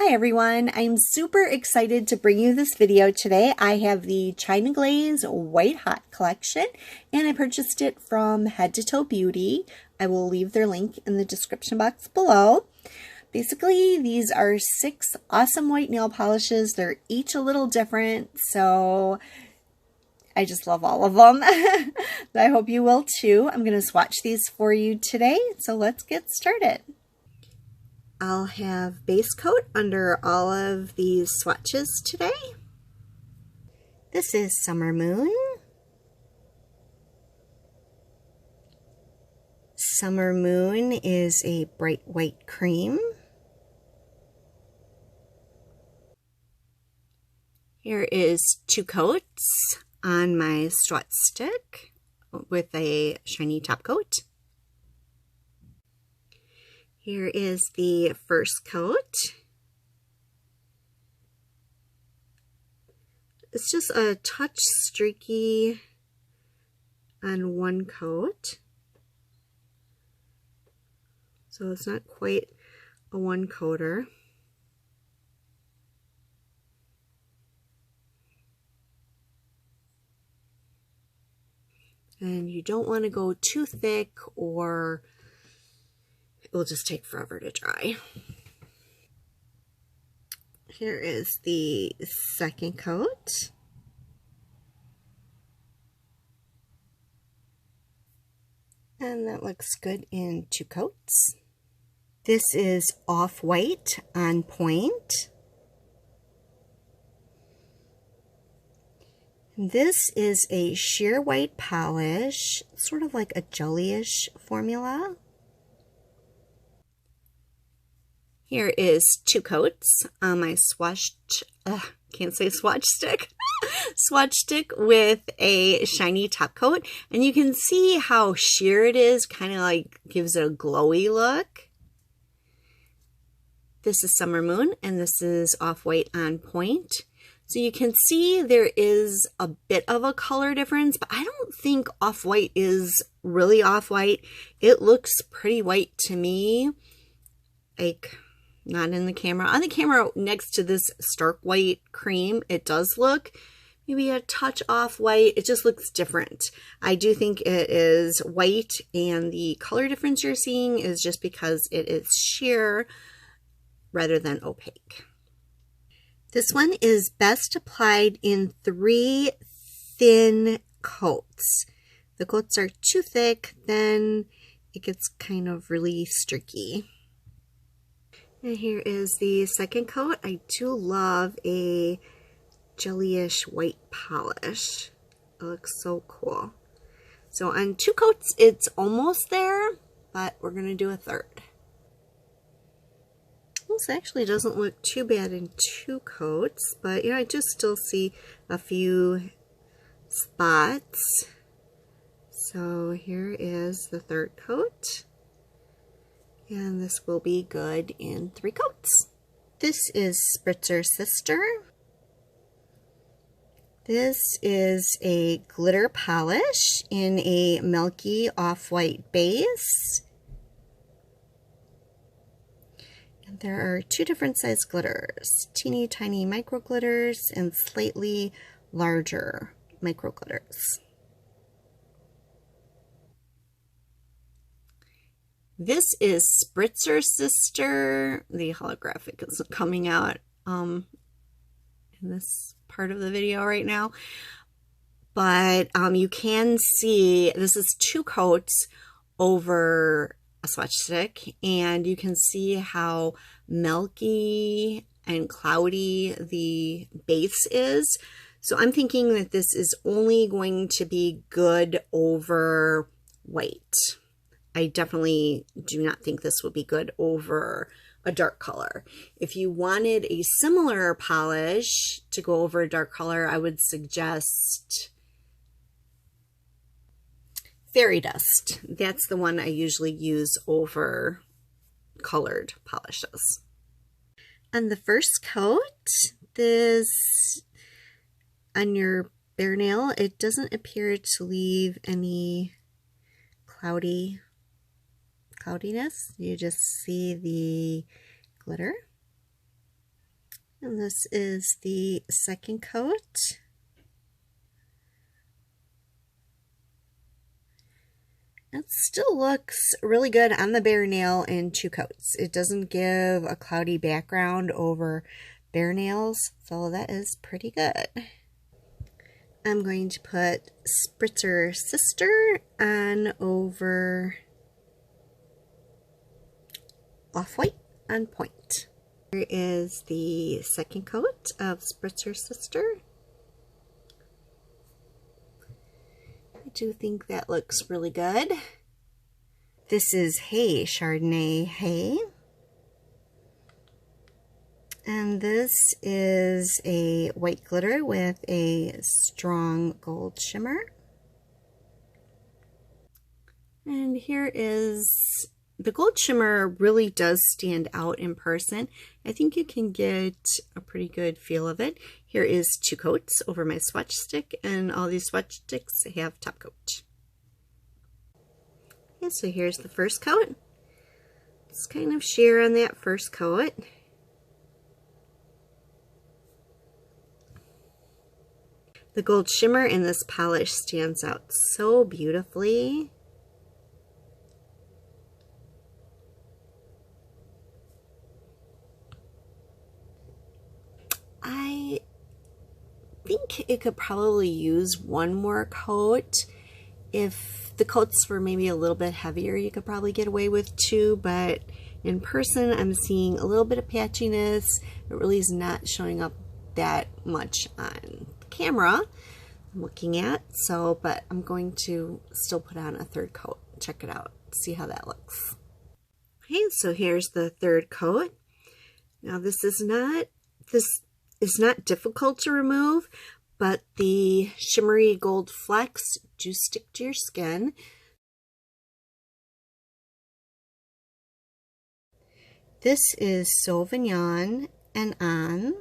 Hi everyone, I'm super excited to bring you this video today. I have the China Glaze White Hot collection and I purchased it from Head to Toe Beauty. I will leave their link in the description box below. Basically, these are 6 awesome white nail polishes. They're each a little different, so I just love all of them. I hope you will too. I'm going to swatch these for you today, so let's get started. I'll have base coat under all of these swatches today. This is Summer Moon. Summer Moon is a bright white cream. Here is 2 coats on my Swatch stick with a shiny top coat. Here is the first coat. It's just a touch streaky on one coat. So it's not quite a one coater. And you don't want to go too thick or it will just take forever to dry. Here is the second coat. And that looks good in 2 coats. This is Off-White on Point. This is a sheer white polish, sort of like a jellyish formula. Here is 2 coats on my can't say swatch stick. Swatch stick with a shiny top coat. And you can see how sheer it is, kind of like gives it a glowy look. This is Summer Moon and this is Off-White on Point. So you can see there is a bit of a color difference, but I don't think Off-White is really Off-White. It looks pretty white to me. Like, not in the camera. On the camera next to this stark white cream, it does look maybe a touch off white. It just looks different. I do think it is white, and the color difference you're seeing is just because it is sheer rather than opaque. This one is best applied in 3 thin coats. The coats are too thick, then it gets kind of really streaky. And here is the second coat. I do love a jellyish white polish. It looks so cool. So on 2 coats, it's almost there, but we're going to do a third. This actually doesn't look too bad in 2 coats, but I just still see a few spots. So here is the third coat. And this will be good in 3 coats. This is Spritzer Sister. This is a glitter polish in a milky off-white base. And there are 2 different size glitters, teeny tiny micro glitters and slightly larger micro glitters. This is Spritzer Sister. The holographic is coming out in this part of the video right now. But you can see this is 2 coats over a swatch stick, and you can see how milky and cloudy the base is. So I'm thinking that this is only going to be good over white. I definitely do not think this would be good over a dark color. If you wanted a similar polish to go over a dark color, I would suggest Fairy Dust. That's the one I usually use over colored polishes. On the first coat, this on your bare nail, it doesn't appear to leave any cloudiness. You just see the glitter. And this is the second coat. It still looks really good on the bare nail in 2 coats. It doesn't give a cloudy background over bare nails, so that is pretty good. I'm going to put Spritzer Sister on over Off-White on Point. Here is the second coat of Spritzer Sister. I do think that looks really good. This is Hey, Chardonnay Hey. And this is a white glitter with a strong gold shimmer. And here is the gold shimmer. Really does stand out in person. I think you can get a pretty good feel of it. Here is 2 coats over my swatch stick, and all these swatch sticks have top coat. Okay, so here's the first coat. Just kind of sheer on that first coat. The gold shimmer in this polish stands out so beautifully. I think it could probably use one more coat. If the coats were maybe a little bit heavier, you could probably get away with 2, but in person I'm seeing a little bit of patchiness. It really is not showing up that much on camera I'm looking at, so but I'm going to still put on a 3rd coat. Check it out, see how that looks. Okay, so here's the 3rd coat. Now this is not difficult to remove, but the shimmery gold flecks do stick to your skin. This is Sauvignon On.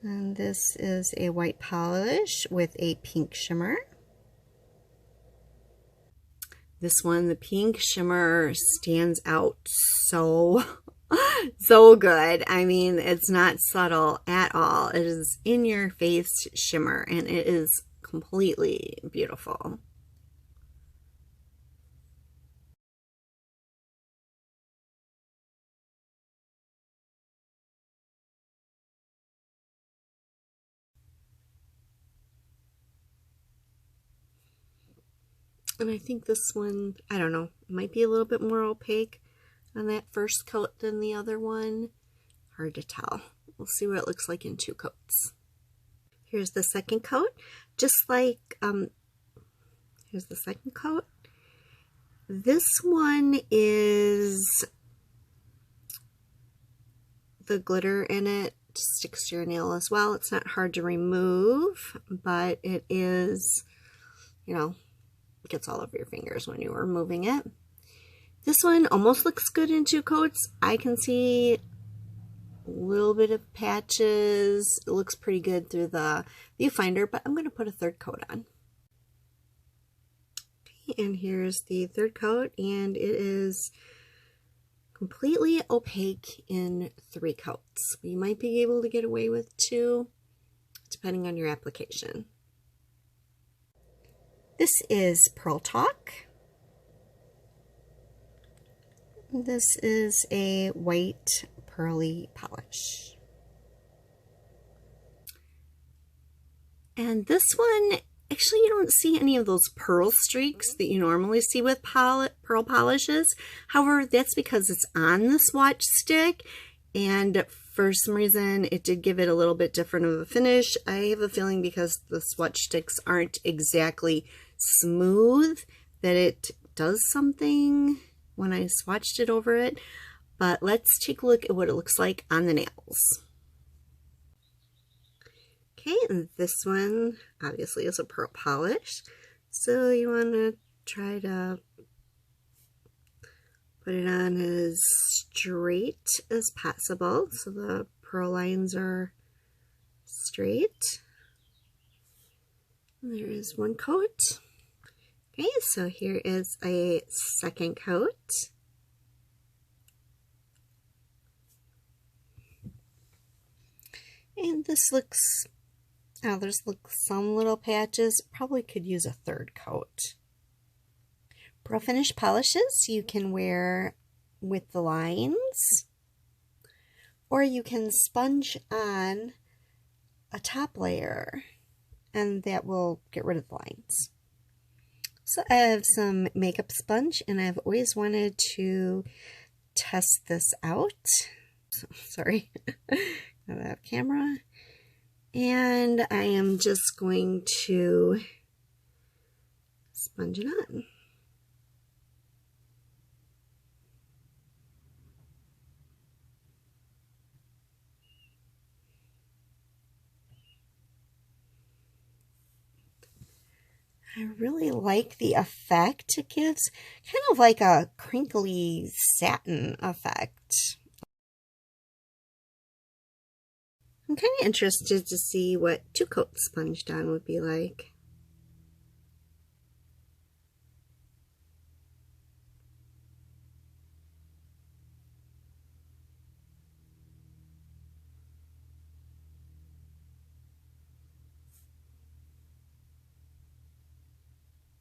And this is a white polish with a pink shimmer. This one, the pink shimmer stands out so good. I mean, it's not subtle at all. It is in your face shimmer, and it is completely beautiful. And I think this one, I don't know, might be a little bit more opaque on that first coat than the other one. Hard to tell. We'll see what it looks like in 2 coats. Here's the second coat. Just like, here's the second coat. This one is, the glitter in it sticks to your nail as well. It's not hard to remove, but it is, you know, it gets all over your fingers when you're removing it. This one almost looks good in 2 coats. I can see a little bit of patches. It looks pretty good through the viewfinder, but I'm going to put a 3rd coat on. Okay, and here's the 3rd coat, and it is completely opaque in 3 coats. You might be able to get away with 2, depending on your application. This is Pearl Talk. This is a white pearly polish. And this one, actually you don't see any of those pearl streaks that you normally see with pearl polishes. However, that's because it's on the swatch stick, and for some reason it did give it a little bit different of a finish. I have a feeling because the swatch sticks aren't exactly smooth that it does something when I swatched it over it. But let's take a look at what it looks like on the nails. Okay, and this one obviously is a pearl polish, so you want to try to put it on as straight as possible so the pearl lines are straight. And there is 1 coat. Okay, so here is a 2nd coat. And this looks, oh, there's some little patches. Probably could use a third coat. Pearl finish polishes you can wear with the lines, or you can sponge on a top layer and that will get rid of the lines. So I have some makeup sponge and I've always wanted to test this out. So, sorry, out of camera. And I am just going to sponge it on. I really like the effect it gives, kind of like a crinkly satin effect. I'm kind of interested to see what 2 coats sponged on would be like.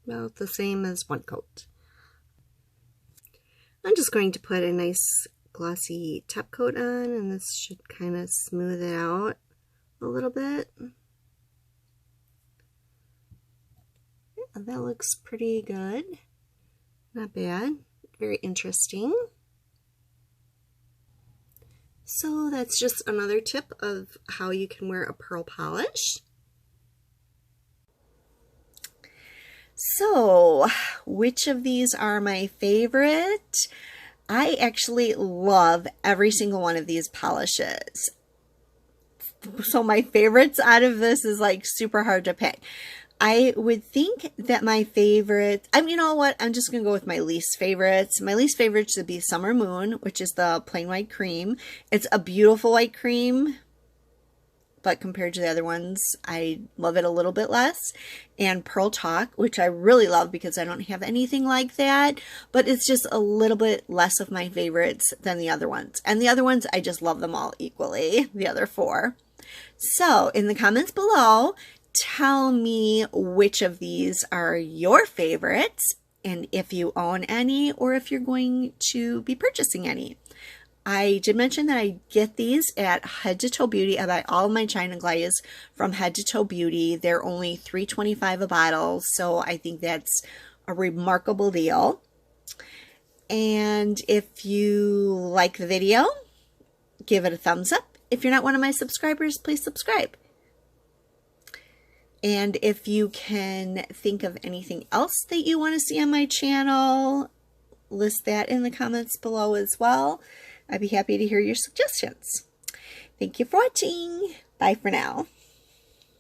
About the same as 1 coat. I'm just going to put a nice glossy top coat on, and this should kind of smooth it out a little bit. Yeah, that looks pretty good. Not bad. Very interesting. So that's just another tip of how you can wear a pearl polish. So, which of these are my favorite? I actually love every single one of these polishes. So my favorites out of this is like super hard to pick. I would think that my favorite, you know what? I'm just going to go with my least favorites. My least favorites would be Summer Moon, which is the plain white cream. It's a beautiful white cream, but compared to the other ones, I love it a little bit less. And Pearl Talk, which I really love because I don't have anything like that, but it's just a little bit less of my favorites than the other ones. And the other ones, I just love them all equally, the other 4. So in the comments below, tell me which of these are your favorites, and if you own any, or if you're going to be purchasing any. I did mention that I get these at Head to Toe Beauty. I buy all of my China Glaze from Head to Toe Beauty. They're only $3.25 a bottle, so I think that's a remarkable deal. And if you like the video, give it a thumbs up. If you're not one of my subscribers, please subscribe. And if you can think of anything else that you want to see on my channel, list that in the comments below as well. I'd be happy to hear your suggestions. Thank you for watching. Bye for now.